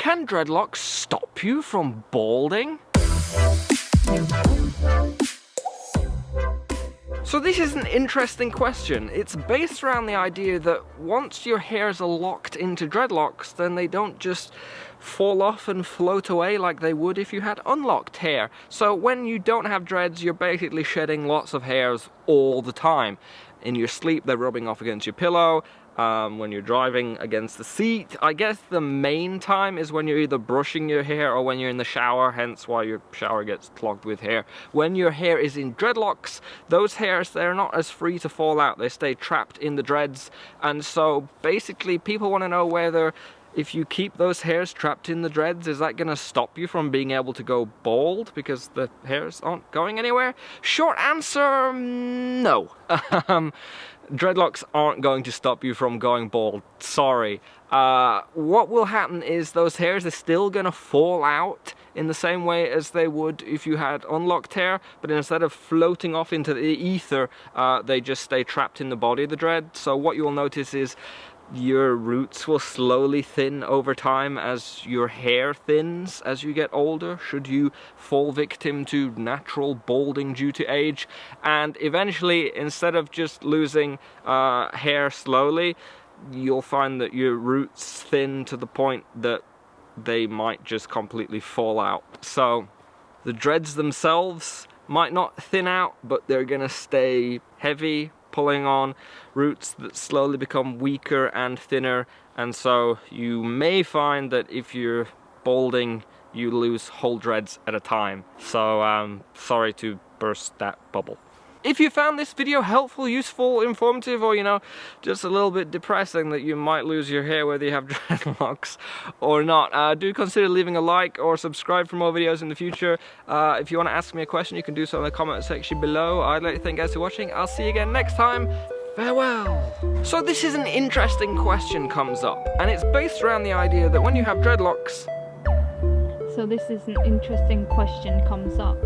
Can dreadlocks stop you from balding? So this is an interesting question. It's based around the idea that once your hairs are locked into dreadlocks, then they don't just fall off and float away like they would if you had unlocked hair. So when you don't have dreads, you're basically shedding lots of hairs all the time. In your sleep, they're rubbing off against your pillow. When you're driving against the seat. I guess the main time is when you're either brushing your hair or when you're in the shower, hence why your shower gets clogged with hair. When your hair is in dreadlocks, those hairs, they're not as free to fall out. They stay trapped in the dreads. And so basically people want to know whether if you keep those hairs trapped in the dreads, is that going to stop you from being able to go bald because the hairs aren't going anywhere? Short answer, no. Dreadlocks aren't going to stop you from going bald, sorry. What will happen is those hairs are still going to fall out in the same way as they would if you had unlocked hair, but instead of floating off into the ether, they just stay trapped in the body of the dread. So what you'll notice is your roots will slowly thin over time as your hair thins as you get older, should you fall victim to natural balding due to age. And eventually, instead of just losing hair slowly, you'll find that your roots thin to the point that they might just completely fall out. So the dreads themselves might not thin out, but they're gonna stay heavy, pulling on roots that slowly become weaker and thinner, and so you may find that if you're balding, you lose whole dreads at a time. So sorry to burst that bubble. If you found this video helpful, useful, informative, or, you know, just a little bit depressing that you might lose your hair whether you have dreadlocks or not, do consider leaving a like or subscribe for more videos in the future. If you want to ask me a question, you can do so in the comment section below. I'd like to thank you guys for watching. I'll see you again next time. Farewell. So this is an interesting question comes up, and it's based around the idea that when you have dreadlocks... So this is an interesting question comes up.